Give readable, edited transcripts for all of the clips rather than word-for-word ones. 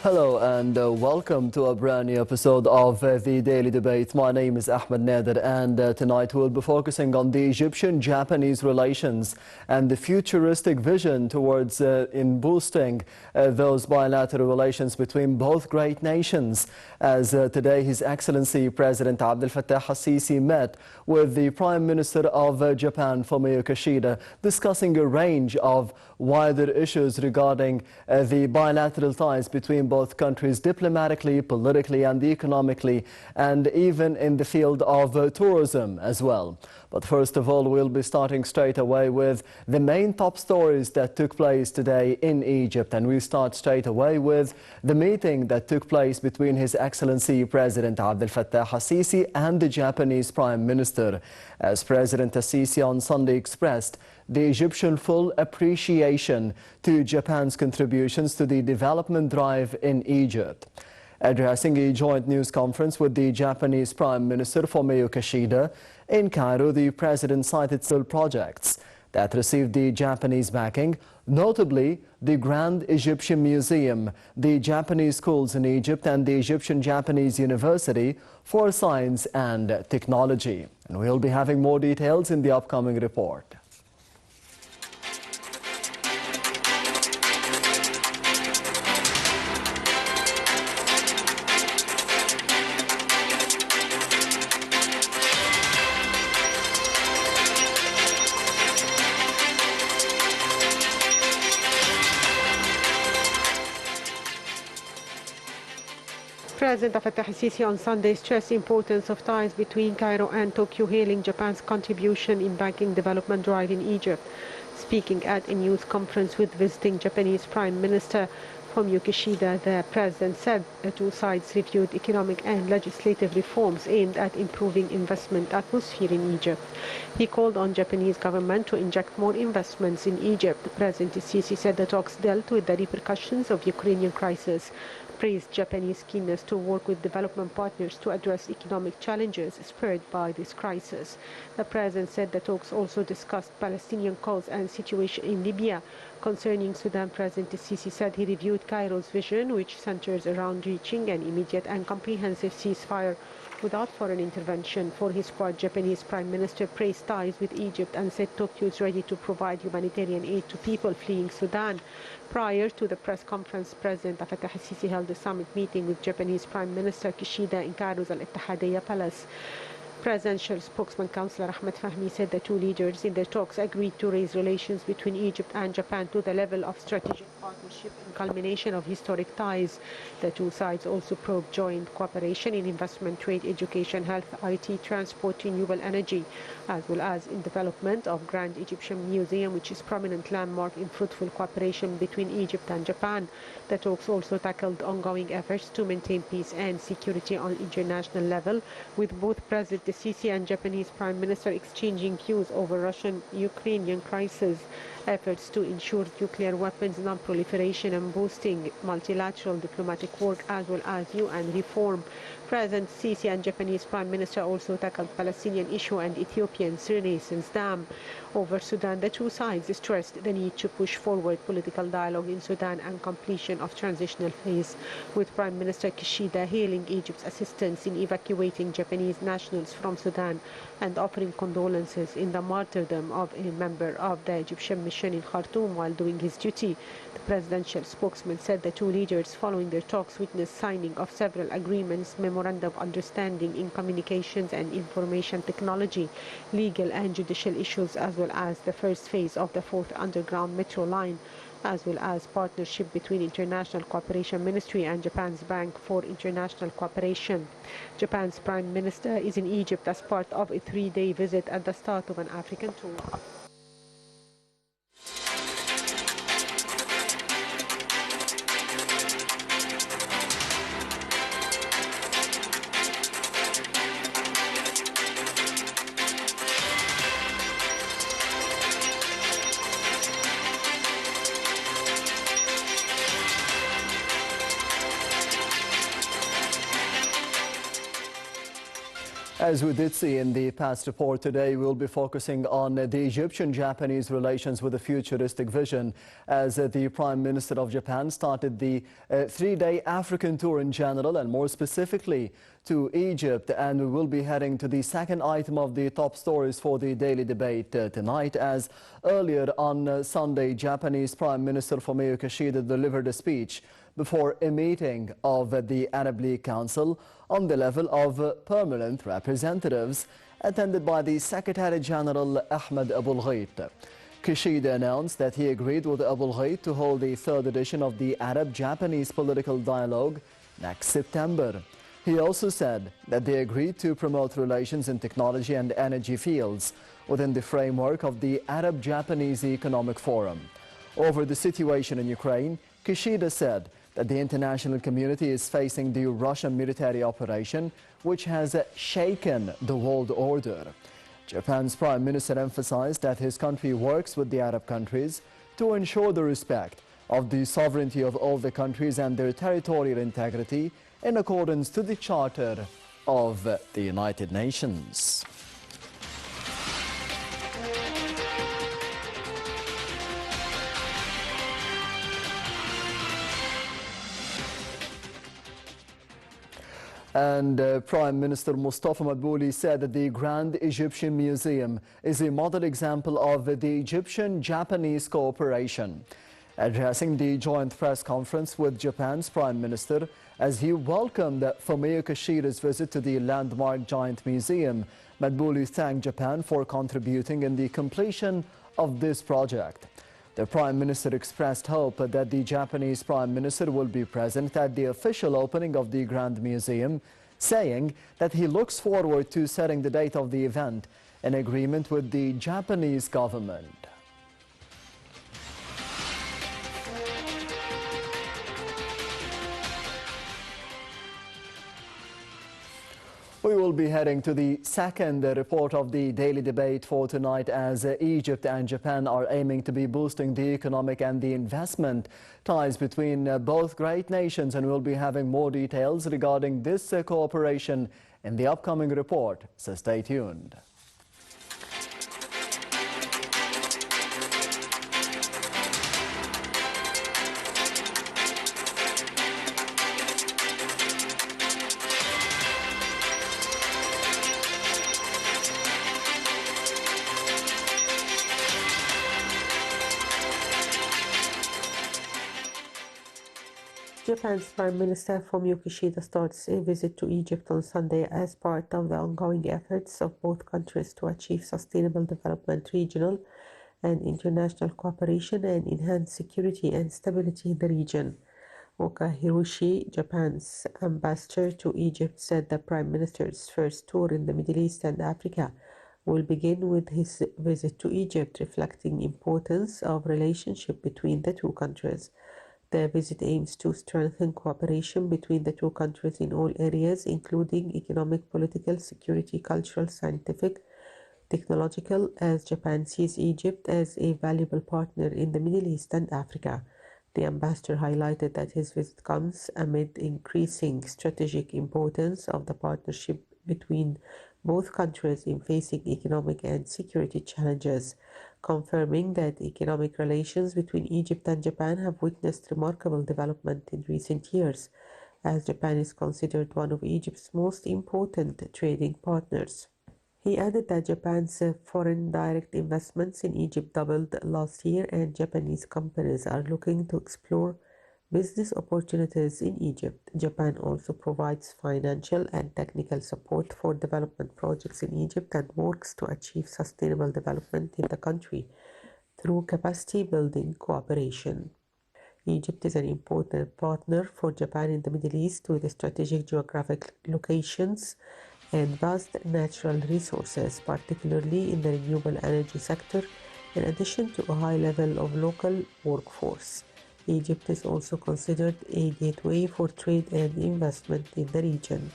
Hello and welcome to a brand new episode of the Daily Debate. My name is Ahmed Nader and tonight we'll be focusing on the Egyptian-Japanese relations and the futuristic vision towards in boosting those bilateral relations between both great nations. As today His Excellency President Abdel Fattah al-Sisi met with the Prime Minister of Japan, Fumio Kishida, discussing a range of wider issues regarding the bilateral ties between both countries diplomatically, politically and economically, and even in the field of tourism as well. But first of all, we'll be starting straight away with the main top stories that took place today in Egypt. And we start straight away with the meeting that took place between His Excellency President Abdel Fattah al-Sisi and the Japanese Prime Minister. As President al-Sisi on Sunday expressed the Egyptian full appreciation to Japan's contributions to the development drive in Egypt. Addressing a joint news conference with the Japanese Prime Minister Fumio Kishida in Cairo, the President cited several projects that received the Japanese backing, notably the Grand Egyptian Museum, the Japanese schools in Egypt and the Egyptian-Japanese University for Science and Technology. And we'll be having more details in the upcoming report. President Fattah al-Sisi on Sunday stressed the importance of ties between Cairo and Tokyo, hailing Japan's contribution in backing development drive in Egypt. Speaking at a news conference with visiting Japanese Prime Minister Fumio Kishida, the President said the two sides reviewed economic and legislative reforms aimed at improving investment atmosphere in Egypt. He called on Japanese government to inject more investments in Egypt. President al-Sisi said the talks dealt with the repercussions of Ukrainian crisis, praised Japanese keenness to work with development partners to address economic challenges spurred by this crisis. The President said the talks also discussed Palestinian cause and situation in Libya. Concerning Sudan, President al-Sisi said he reviewed Cairo's vision, which centers around reaching an immediate and comprehensive ceasefire without foreign intervention. For his part, Japanese Prime Minister praised ties with Egypt and said Tokyo is ready to provide humanitarian aid to people fleeing Sudan. Prior to the press conference, President Fattah al-Sisi held a summit meeting with Japanese Prime Minister Kishida in Cairo's Al-Ittihadiyya Palace. Presidential spokesman Councillor Ahmed Fahmy said the two leaders in their talks agreed to raise relations between Egypt and Japan to the level of strategic partnership and culmination of historic ties. The two sides also probed joint cooperation in investment, trade, education, health, IT, transport, renewable energy, as well as in development of Grand Egyptian Museum, which is a prominent landmark in fruitful cooperation between Egypt and Japan. The talks also tackled ongoing efforts to maintain peace and security on international level, with both President al-Sisi and Japanese Prime Minister exchanging views over Russian-Ukrainian crisis, efforts to ensure nuclear weapons non-proliferation and boosting multilateral diplomatic work, as well as UN reform. President Sisi and Japanese Prime Minister also tackled Palestinian issue and Ethiopian's Renaissance Dam. Over Sudan, the two sides stressed the need to push forward political dialogue in Sudan and completion of transitional phase, with Prime Minister Kishida hailing Egypt's assistance in evacuating Japanese nationals from Sudan and offering condolences in the martyrdom of a member of the Egyptian mission in Khartoum while doing his duty. The presidential spokesman said the two leaders, following their talks, witnessed signing of several agreements, memorandum of understanding in communications and information technology, legal and judicial issues, as well as the first phase of the fourth underground metro line, as well as partnership between International Cooperation Ministry and Japan's Bank for International Cooperation. Japan's Prime Minister is in Egypt as part of a 3-day visit at the start of an African tour. As we did see in the past report, today we'll be focusing on the Egyptian-Japanese relations with a futuristic vision as the Prime Minister of Japan started the three-day African tour in general and more specifically to Egypt. And we will be heading to the second item of the top stories for the daily debate tonight, as earlier on Sunday, Japanese Prime Minister Fumio Kishida delivered a speech before a meeting of the Arab League Council on the level of permanent representatives attended by the Secretary General Ahmed Abul Ghait. Kishida announced that he agreed with Abul Ghait to hold the third edition of the Arab-Japanese political dialogue next September. He also said that they agreed to promote relations in technology and energy fields within the framework of the Arab-Japanese Economic Forum. Over the situation in Ukraine, Kishida said that the international community is facing the Russian military operation, which has shaken the world order. Japan's Prime Minister emphasized that his country works with the Arab countries to ensure the respect of the sovereignty of all the countries and their territorial integrity in accordance to the Charter of the United Nations. And Prime Minister Mustafa Madbouli said that the Grand Egyptian Museum is a model example of the Egyptian-Japanese cooperation. Addressing the joint press conference with Japan's Prime Minister as he welcomed Fumio Kishida's visit to the landmark Giant Museum, Madbouli thanked Japan for contributing in the completion of this project. The Prime Minister expressed hope that the Japanese Prime Minister will be present at the official opening of the Grand Museum, saying that he looks forward to setting the date of the event in agreement with the Japanese government. We will be heading to the second report of the daily debate for tonight, as Egypt and Japan are aiming to be boosting the economic and the investment ties between both great nations, and we'll be having more details regarding this cooperation in the upcoming report, so stay tuned. Japan's Prime Minister Fumio Kishida starts a visit to Egypt on Sunday as part of the ongoing efforts of both countries to achieve sustainable development, regional and international cooperation, and enhance security and stability in the region. Oka Hiroshi, Japan's ambassador to Egypt, said the Prime Minister's first tour in the Middle East and Africa will begin with his visit to Egypt, reflecting the importance of relationship between the two countries. The visit aims to strengthen cooperation between the two countries in all areas, including economic, political, security, cultural, scientific, technological, as Japan sees Egypt as a valuable partner in the Middle East and Africa. The ambassador highlighted that his visit comes amid increasing strategic importance of the partnership between both countries in facing economic and security challenges, confirming that economic relations between Egypt and Japan have witnessed remarkable development in recent years, as Japan is considered one of Egypt's most important trading partners. He added that Japan's foreign direct investments in Egypt doubled last year, and Japanese companies are looking to explore business opportunities in Egypt. Japan also provides financial and technical support for development projects in Egypt and works to achieve sustainable development in the country through capacity building cooperation. Egypt is an important partner for Japan in the Middle East, with strategic geographic locations and vast natural resources, particularly in the renewable energy sector, in addition to a high level of local workforce. Egypt is also considered a gateway for trade and investment in the region.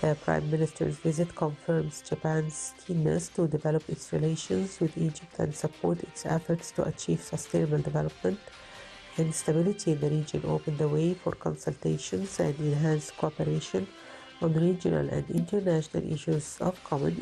The Prime Minister's visit confirms Japan's keenness to develop its relations with Egypt and support its efforts to achieve sustainable development and stability in the region, open the way for consultations and enhanced cooperation on regional and international issues of common interest.